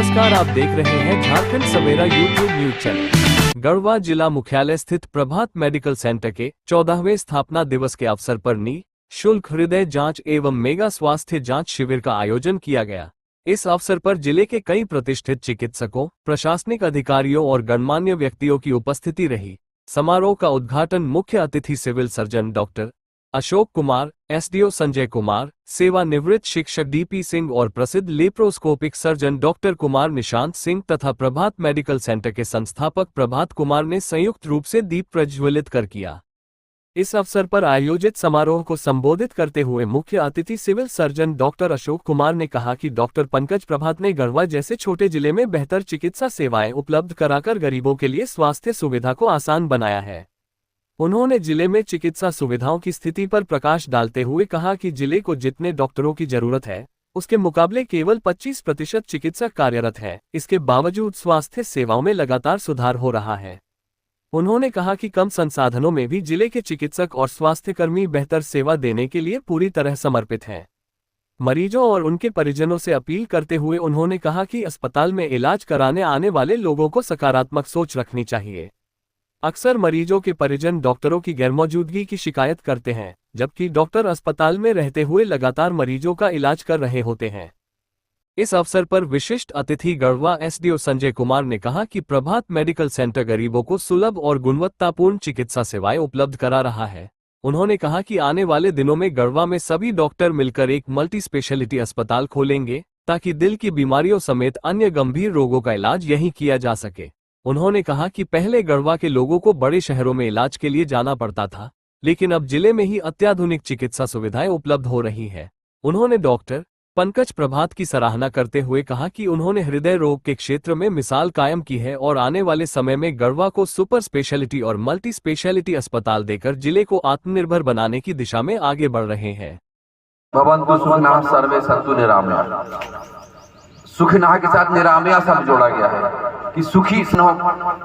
नमस्कार, आप देख रहे हैं झारखंड सवेरा यूट्यूब न्यूज चैनल। गढ़वा जिला मुख्यालय स्थित प्रभात मेडिकल सेंटर के 14वें स्थापना दिवस के अवसर पर निःशुल्क हृदय जांच एवं मेगा स्वास्थ्य जांच शिविर का आयोजन किया गया। इस अवसर पर जिले के कई प्रतिष्ठित चिकित्सकों, प्रशासनिक अधिकारियों और गणमान्य व्यक्तियों की उपस्थिति रही। समारोह का उद्घाटन मुख्य अतिथि civil surgeon doctor Ashok Kumar, SDO Sanjay Kumar, सेवानिवृत्त शिक्षक डीपी सिंह और प्रसिद्ध laparoscopic surgeon doctor Kumar Nishant Singh तथा प्रभात मेडिकल सेंटर के संस्थापक प्रभात कुमार ने संयुक्त रूप से दीप प्रज्वलित कर किया। इस अवसर पर आयोजित समारोह को संबोधित करते हुए मुख्य अतिथि civil surgeon doctor Ashok Kumar ने कहा कि डॉक्टर पंकज प्रभात ने गढ़वा जैसे छोटे जिले में बेहतर चिकित्सा सेवाएं उपलब्ध कराकर गरीबों के लिए स्वास्थ्य सुविधा को आसान बनाया है। उन्होंने जिले में चिकित्सा सुविधाओं की स्थिति पर प्रकाश डालते हुए कहा कि जिले को जितने डॉक्टरों की जरूरत है, उसके मुकाबले केवल 25% चिकित्सक कार्यरत हैं। इसके बावजूद स्वास्थ्य सेवाओं में लगातार सुधार हो रहा है। उन्होंने कहा कि कम संसाधनों में भी जिले के चिकित्सक और स्वास्थ्यकर्मी बेहतर सेवा देने के लिए पूरी तरह समर्पित हैं। मरीजों और उनके परिजनों से अपील करते हुए उन्होंने कहा कि अस्पताल में इलाज कराने आने वाले लोगों को सकारात्मक सोच रखनी चाहिए। अक्सर मरीजों के परिजन डॉक्टरों की गैरमौजूदगी की शिकायत करते हैं, जबकि डॉक्टर अस्पताल में रहते हुए लगातार मरीजों का इलाज कर रहे होते हैं। इस अवसर पर विशिष्ट अतिथि गढ़वा एसडीओ संजय कुमार ने कहा कि प्रभात मेडिकल सेंटर गरीबों को सुलभ और गुणवत्तापूर्ण चिकित्सा सेवाएं उपलब्ध करा रहा है। उन्होंने कहा कि आने वाले दिनों में गढ़वा में सभी डॉक्टर मिलकर एक मल्टी स्पेशलिटी अस्पताल खोलेंगे, ताकि दिल की बीमारियों समेत अन्य गंभीर रोगों का इलाज यहीं किया जा सके। उन्होंने कहा कि पहले गढ़वा के लोगों को बड़े शहरों में इलाज के लिए जाना पड़ता था, लेकिन अब जिले में ही अत्याधुनिक चिकित्सा सुविधाएं उपलब्ध हो रही है। उन्होंने डॉक्टर पंकज प्रभात की सराहना करते हुए कहा कि उन्होंने हृदय रोग के क्षेत्र में मिसाल कायम की है और आने वाले समय में गढ़वा को सुपर स्पेशलिटी और मल्टी स्पेशलिटी अस्पताल देकर जिले को आत्मनिर्भर बनाने की दिशा में आगे बढ़ रहे हैं। भवन्तु सुखिनः सर्वे सन्तु निरामया। सुखिनः के साथ निरामया सब जोड़ा गया है कि सुखी हो,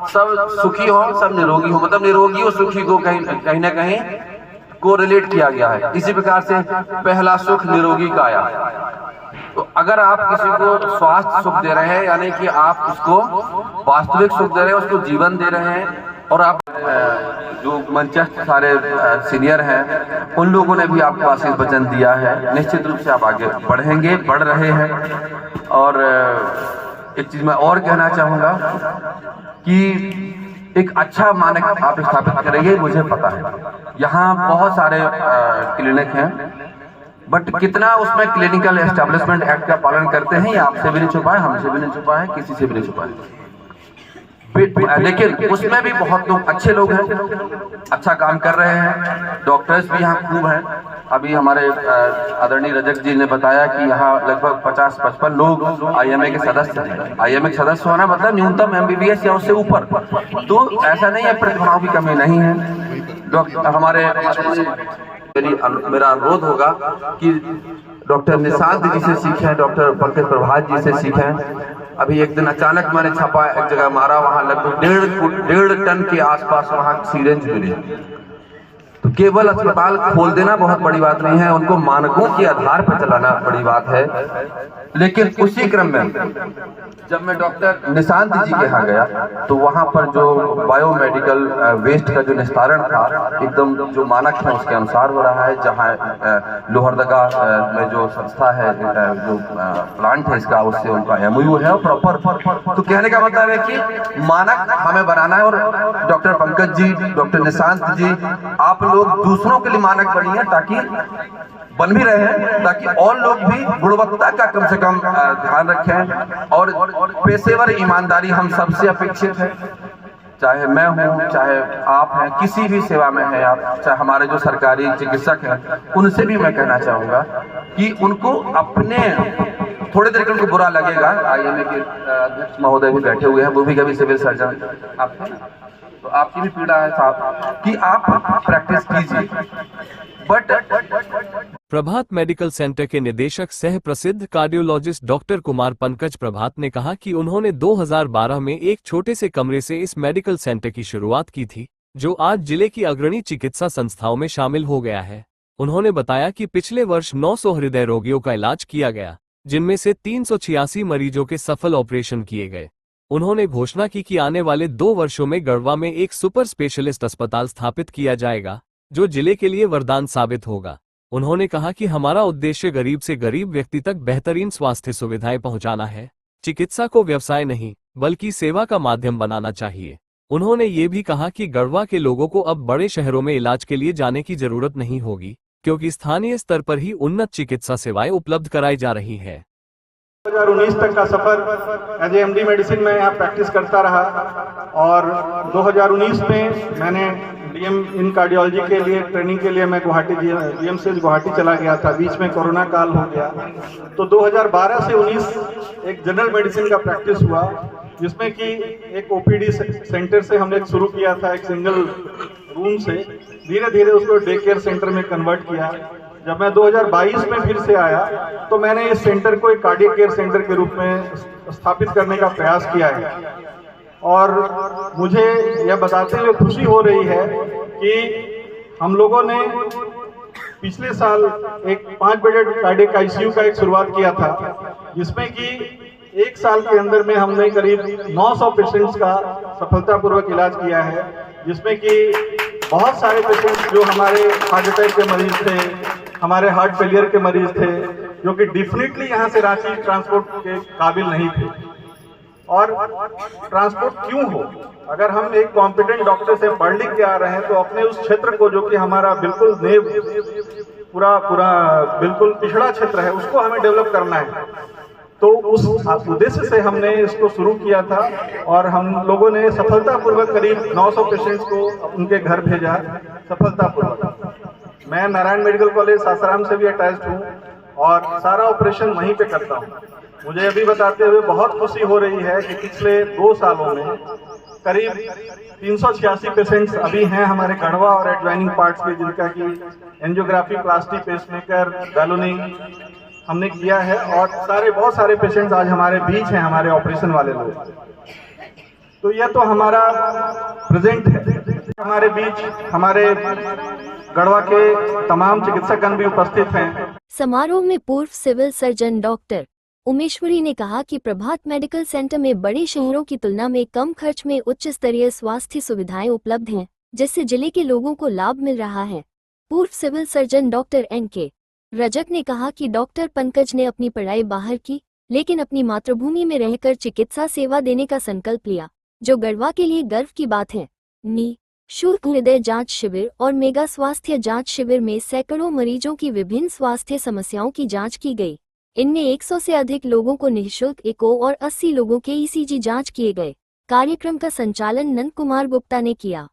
सब सुखी हो, सब निरोगी हो, मतलब निरोगी और सुखी को कहीं ना कहीं को रिलेट किया गया है। इसी प्रकार से पहला सुख निरोगी काया। तो अगर आप किसी को स्वास्थ्य सुख दे रहे हैं, यानी कि आप उसको वास्तविक सुख दे रहे हैं, उसको जीवन दे रहे हैं, और आप जो मंचस्थ सारे सीनियर हैं उन लोगों ने भी आपको आशीष वचन दिया है। निश्चित रूप से आप आगे बढ़ेंगे, बढ़ रहे हैं। और एक चीज मैं और कहना चाहूंगा कि एक अच्छा मानक आप स्थापित करेंगे, मुझे पता है। यहाँ बहुत सारे क्लिनिक हैं, बट कितना उसमें क्लिनिकल एस्टेब्लिशमेंट एक्ट का पालन करते हैं, ये आपसे भी नहीं छुपा है, हमसे भी नहीं छुपा है, किसी से भी नहीं छुपा है। लेकिन उसमें भी बहुत लोग अच्छे लोग हैं, अच्छा काम कर रहे हैं। डॉक्टर्स भी यहाँ खूब हैं। अभी हमारे आदरणीय रजक जी ने बताया कि यहाँ लगभग 50-55 लोग आईएमए के सदस्य हैं। आईएमए के सदस्य होना मतलब न्यूनतम एमबीबीएस या उससे ऊपर। तो ऐसा नहीं है, प्रतिभाओं की कमी नहीं है। डॉक्टर हमारे मेरा अनुरोध होगा कि डॉक्टर निशांत जी से सीखें, डॉक्टर पंकज प्रभात जी से सीखें। अभी एक दिन अचानक मैंने छापा एक जगह मारा, वहां लगभग 1.5 टन के आसपास वहां सीरेंज मिले। तो केवल अस्पताल खोल देना बहुत बड़ी बात नहीं है, उनको मानकों के आधार पर चलाना बड़ी बात है। लेकिन उसी क्रम में जब मैं डॉक्टर निशांत जी के यहाँ गया तो वहां पर जो बायोमेडिकल वेस्ट का जो निस्तारण था, एकदम जो मानक है उसके अनुसार हो रहा है। जहाँ लोहरदगा में जो संस्था है, जो प्लांट है इसका, उससे उनका एमओयू है प्रॉपर। तो कहने का मतलब है कि मानक हमें बनाना है। और डॉक्टर पंकज जी, डॉक्टर निशांत जी, आप लोग दूसरों के लिए मानक बनिए, ताकि बन भी रहे हैं, ताकि और लोग भी गुणवत्ता का कम से कम ध्यान रखें। और पेशेवर ईमानदारी हम सबसे अपेक्षित है, चाहे मैं हूं, चाहे आप हैं, किसी भी सेवा में हैं आप, चाहे हमारे जो सरकारी चिकित्सक हैं, उनसे भी मैं कहना चाहूंगा कि उनको अपने थोड़ी देर के उनको बुरा लगेगा। आईएमए के अध्यक्ष महोदय भी बैठे हुए हैं, वो भी कभी सिविल सर्जन, तो आपकी भी पीड़ा है साहब कि आप प्रैक्टिस कीजिए। बट प्रभात मेडिकल सेंटर के निदेशक सह प्रसिद्ध कार्डियोलॉजिस्ट डॉक्टर कुमार पंकज प्रभात ने कहा कि उन्होंने 2012 में एक छोटे से कमरे से इस मेडिकल सेंटर की शुरुआत की थी, जो आज जिले की अग्रणी चिकित्सा संस्थाओं में शामिल हो गया है। उन्होंने बताया कि पिछले वर्ष 900 हृदय रोगियों का इलाज किया गया। जिनमें से 386 मरीजों के सफल ऑपरेशन किए गए। उन्होंने घोषणा की कि आने वाले 2 वर्षों में गढ़वा में एक सुपर स्पेशलिस्ट अस्पताल स्थापित किया जाएगा, जो जिले के लिए वरदान साबित होगा। उन्होंने कहा कि हमारा उद्देश्य गरीब से गरीब व्यक्ति तक बेहतरीन स्वास्थ्य सुविधाएं पहुंचाना है। चिकित्सा को व्यवसाय नहीं, बल्कि सेवा का माध्यम बनाना चाहिए। उन्होंने ये भी कहा कि गढ़वा के लोगों को अब बड़े शहरों में इलाज के लिए जाने की जरूरत नहीं होगी, क्योंकि स्थानीय स्तर पर ही उन्नत चिकित्सा सेवाएं उपलब्ध कराई जा रही है। 2019 तक का सफ़र एज एमडी मेडिसिन में यहाँ प्रैक्टिस करता रहा और 2019 में मैंने डीएम इन कार्डियोलॉजी के लिए ट्रेनिंग के लिए मैं गुवाहाटी डीएम से गुवाहाटी चला गया था। बीच में कोरोना काल हो गया, तो 2012 से 19 एक जनरल मेडिसिन का प्रैक्टिस हुआ, जिसमें कि एक ओपीडी सेंटर से हमने शुरू किया था, एक सिंगल रूम से। धीरे धीरे उसको डे केयर सेंटर में कन्वर्ट किया। जब मैं 2022 में फिर से आया तो मैंने इस सेंटर को एक कार्डियक केयर सेंटर के रूप में स्थापित करने का प्रयास किया है। और मुझे यह बताते हुए खुशी हो रही है कि हम लोगों ने पिछले साल एक 5 बेडेड कार्डियक आईसीयू का एक शुरुआत किया था, जिसमें कि 1 साल के अंदर में हमने करीब 900 पेशेंट्स का सफलतापूर्वक इलाज किया है, जिसमें कि बहुत सारे पेशेंट्स जो हमारे हार्ट अटैक के मरीज थे, हमारे हार्ट फेलियर के मरीज थे, जो कि डेफिनेटली यहाँ से रांची ट्रांसपोर्ट के काबिल नहीं थे। और ट्रांसपोर्ट क्यों हो, अगर हम एक कॉम्पिटेंट डॉक्टर से पढ़ लिख के आ रहे हैं तो अपने उस क्षेत्र को, जो कि हमारा बिल्कुल पूरा बिल्कुल पिछड़ा क्षेत्र है, उसको हमें डेवलप करना है। तो उस उद्देश्य से हमने इसको शुरू किया था और हम लोगों ने सफलतापूर्वक करीब 900 पेशेंट्स को उनके घर भेजा सफलतापूर्वक। मैं नारायण मेडिकल कॉलेज सासाराम से भी अटैच्ड हूँ और सारा ऑपरेशन वहीं पे करता हूँ। मुझे अभी बताते हुए बहुत खुशी हो रही है कि पिछले 2 सालों में करीब 386 पेशेंट्स अभी हैं हमारे गढ़वा और एडजॉइनिंग पार्ट्स के, जिनका कि एंजियोग्राफी, प्लास्टिक, पेसमेकर, बैलूनिंग हमने किया है। और बहुत सारे पेशेंट्स आज हमारे बीच हैं, हमारे ऑपरेशन वाले लोग। तो यह तो हमारा प्रेजेंट है। हमारे बीच हमारे गढ़वा के तमाम चिकित्सकगण भी उपस्थित हैं। समारोह में पूर्व सिविल सर्जन डॉक्टर उमेश्वरी ने कहा कि प्रभात मेडिकल सेंटर में बड़े शहरों की तुलना में कम खर्च में उच्च स्तरीय स्वास्थ्य सुविधाएं उपलब्ध हैं, जिससे जिले के लोगों को लाभ मिल रहा है। पूर्व civil surgeon doctor NK Rajak ने कहा कि डॉक्टर पंकज ने अपनी पढ़ाई बाहर की, लेकिन अपनी मातृभूमि में रहकर चिकित्सा सेवा देने का संकल्प लिया, जो गढ़वा के लिए गर्व की बात है। निःशुल्क हृदय जांच शिविर और मेगा स्वास्थ्य जांच शिविर में सैकड़ों मरीजों की विभिन्न स्वास्थ्य समस्याओं की जांच की गई। इनमें 100 से अधिक लोगों को निःशुल्क एको और 80 लोगों के ECG जांच किए गए। कार्यक्रम का संचालन नंद कुमार गुप्ता ने किया।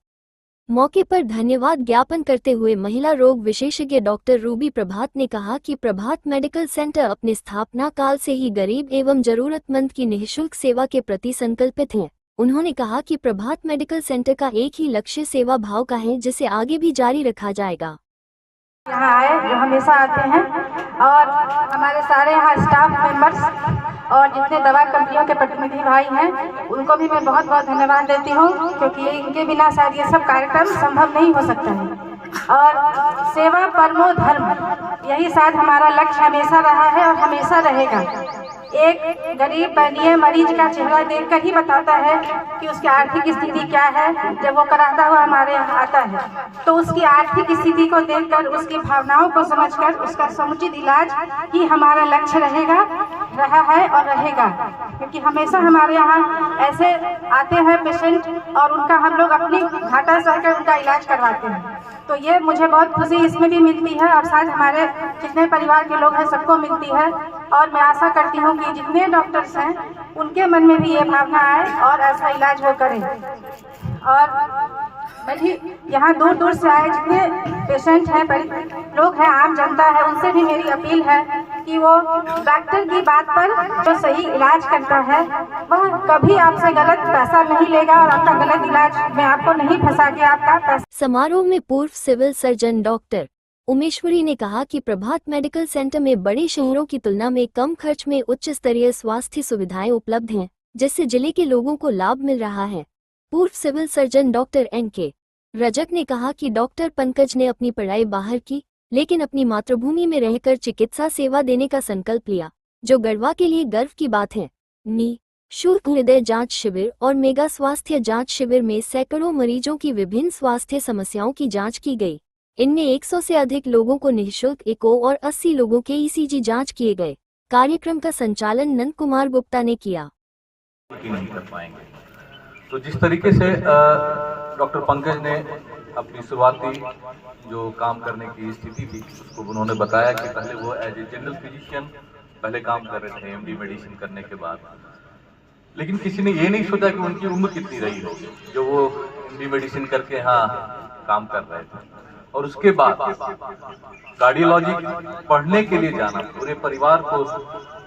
मौके पर धन्यवाद ज्ञापन करते हुए महिला रोग विशेषज्ञ डॉक्टर रूबी प्रभात ने कहा कि प्रभात मेडिकल सेंटर अपने स्थापना काल से ही गरीब एवं जरूरतमंद की निःशुल्क सेवा के प्रति संकल्पित है। उन्होंने कहा कि प्रभात मेडिकल सेंटर का एक ही लक्ष्य सेवा भाव का है, जिसे आगे भी जारी रखा जाएगा। यहाँ आए जो हमेशा आते हैं, और हमारे सारे यहाँ स्टाफ मेंबर्स और जितने दवा कंपनियों के प्रतिनिधि भाई हैं, उनको भी मैं बहुत बहुत धन्यवाद देती हूँ, क्योंकि इनके बिना शायद ये सब कार्यक्रम संभव नहीं हो सकता है। और सेवा परमो धर्म, यही शायद हमारा लक्ष्य हमेशा रहा है और हमेशा रहेगा। एक गरीब दयनीय मरीज का चेहरा देखकर ही बताता है कि उसकी आर्थिक स्थिति क्या है। जब वो कराता हुआ हमारे यहाँ आता है तो उसकी आर्थिक स्थिति को देखकर, उसकी भावनाओं को समझकर उसका समुचित इलाज ही हमारा लक्ष्य रहा है और रहेगा। क्योंकि हमेशा हमारे यहाँ ऐसे आते हैं पेशेंट और उनका हम लोग अपनी घाटा सहकर उनका इलाज करवाते हैं। तो ये मुझे बहुत खुशी इसमें भी मिलती है और शायद हमारे जितने परिवार के लोग हैं सबको मिलती है। और मैं आशा करती हूँ कि जितने डॉक्टर्स हैं उनके मन में भी ये भावना आए और ऐसा इलाज वो करें। और बल्कि यहाँ दूर दूर से आए जितने पेशेंट हैं, लोग हैं, आम जनता है, उनसे भी मेरी अपील है कि वो डॉक्टर की बात पर जो सही इलाज करता है वह कभी आपसे गलत पैसा नहीं लेगा और आपका गलत इलाज में आपको नहीं फंसा के आपका पैसा। समारोह में पूर्व सिविल सर्जन डॉक्टर उमेश्वरी ने कहा कि प्रभात मेडिकल सेंटर में बड़े शहरों की तुलना में कम खर्च में उच्च स्तरीय स्वास्थ्य सुविधाएं उपलब्ध हैं, जिससे जिले के लोगों को लाभ मिल रहा है। पूर्व civil surgeon doctor NK Rajak ने कहा कि डॉक्टर पंकज ने अपनी पढ़ाई बाहर की, लेकिन अपनी मातृभूमि में रहकर चिकित्सा सेवा देने का संकल्प लिया, जो गढ़वा के लिए गर्व की बात है। निःशुल्क हृदय जांच शिविर और मेगा स्वास्थ्य जांच शिविर में सैकड़ों मरीजों की विभिन्न स्वास्थ्य समस्याओं की जांच की गई। इनमें 100 से अधिक लोगों को निःशुल्क एको और 80 लोगों के ईसीजी जांच किए गए। कार्यक्रम का संचालन नंद कुमार गुप्ता ने किया। नहीं कर पाएंगे। तो जिस तरीके से डॉक्टर पंकज ने अपनी शुरुआती जो काम करने की स्थिति थी उसको उन्होंने बताया कि पहले वो एज ए जनरल फिजिशियन पहले काम कर रहे थे एमडी मेडिसिन करने के बाद, लेकिन किसी ने ये नहीं सोचा कि उनकी उम्र कितनी रही होगी जो वो एमडी मेडिसिन करके काम कर रहे थे। और उसके बाद कार्डियोलॉजी पढ़ने के लिए जाना, पूरे परिवार को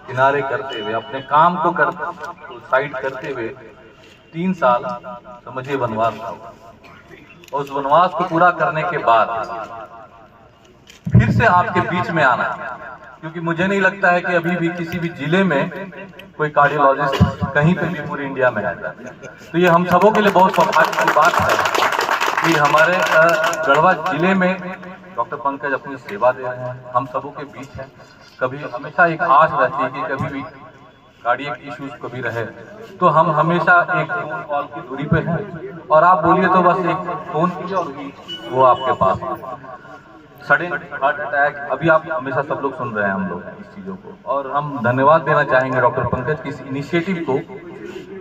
किनारे करते हुए अपने काम को साइड करते हुए 3 साल समझिए वनवास था। और उस वनवास को पूरा करने के बाद फिर से आपके बीच में आना, क्योंकि मुझे नहीं लगता है कि अभी भी किसी भी जिले में कोई कार्डियोलॉजिस्ट कहीं पे भी पूरे इंडिया में है। तो ये हम सबों के लिए बहुत सौभाग्य की बात है कि हमारे गढ़वा जिले में डॉक्टर पंकज अपनी सेवा दे रहे हैं, हम सबों के बीच हैं। कभी हमेशा एक आस रहती है कि कभी भी कार्डियक इश्यूज कभी रहे तो हम हमेशा एक कॉल की दूरी पे हैं और आप बोलिए तो बस एक फोन कीजिए और वो आपके पास है। सडन हार्ट अटैक अभी आप हमेशा सब लोग सुन रहे हैं हम लोग इस चीज़ों को, और हम धन्यवाद देना चाहेंगे डॉक्टर पंकज की इस इनिशिएटिव को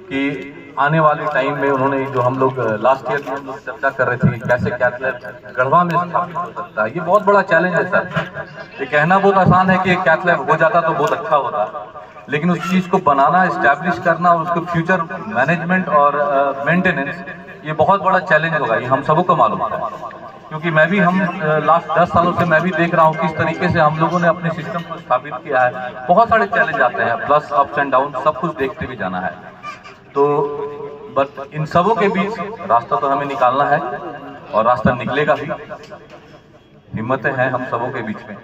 कि आने वाले टाइम में उन्होंने जो हम लोग लास्ट ईयर में हम लोग चर्चा कर रहे थे कि कैसे कैथ लैब गढ़वा में स्थापित हो सकता है। ये बहुत बड़ा चैलेंज है सर। ये कहना बहुत आसान है कि कैथ लैब हो जाता तो बहुत अच्छा होता, लेकिन उस चीज़ को बनाना, एस्टैब्लिश करना और उसको फ्यूचर मैनेजमेंट और मेंटेनेंस ये बहुत बड़ा चैलेंज होगा। ये हम सबों को मालूम है, क्योंकि मैं भी लास्ट 10 सालों से मैं भी देख रहा हूँ किस तरीके से हम लोगों ने अपने सिस्टम को स्थापित किया है। बहुत सारे चैलेंज आते हैं, प्लस अप्स एंड डाउन, सब कुछ देखते हुए जाना है। तो बट इन सबों के बीच रास्ता तो हमें निकालना है और रास्ता निकलेगा भी। हिम्मतें हैं हम सबों के बीच में,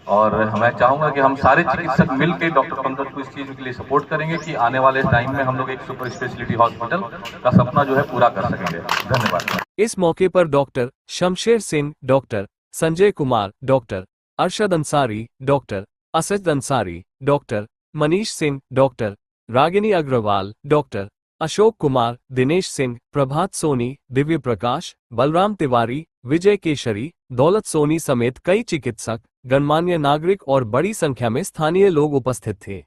और मैं चाहूंगा कि हम सारे चिकित्सक मिलकर डॉक्टर पंकज को इस चीज के लिए सपोर्ट करेंगे कि आने वाले टाइम में हम लोग एक सुपर स्पेशलिटी हॉस्पिटल का सपना जो है पूरा कर सकेंगे। धन्यवाद। इस मौके पर doctor Shamsher Singh, doctor Sanjay Kumar, doctor Arshad Ansari, doctor Asad Ansari, doctor Manish Singh, doctor Ragini Agarwal, doctor Ashok Kumar, Dinesh Singh, Prabhat Soni, Divya Prakash, Balram Tiwari, विजय केशरी, दौलत सोनी समेत कई चिकित्सक, गणमान्य नागरिक और बड़ी संख्या में स्थानीय लोग उपस्थित थे।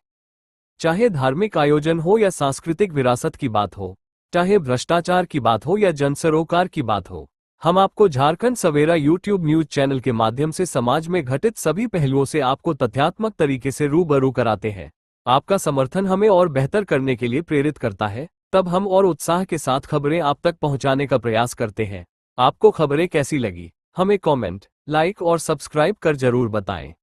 चाहे धार्मिक आयोजन हो या सांस्कृतिक विरासत की बात हो, चाहे भ्रष्टाचार की बात हो या जनसरोकार की बात हो, हम आपको झारखंड सवेरा यूट्यूब न्यूज चैनल के माध्यम से समाज में घटित सभी पहलुओं से आपको तथ्यात्मक तरीके से रूबरू कराते हैं। आपका समर्थन हमें और बेहतर करने के लिए प्रेरित करता है, तब हम और उत्साह के साथ खबरें आप तक पहुंचाने का प्रयास करते हैं। आपको खबरें कैसी लगी, हमें कमेंट, लाइक और सब्सक्राइब कर जरूर बताएं।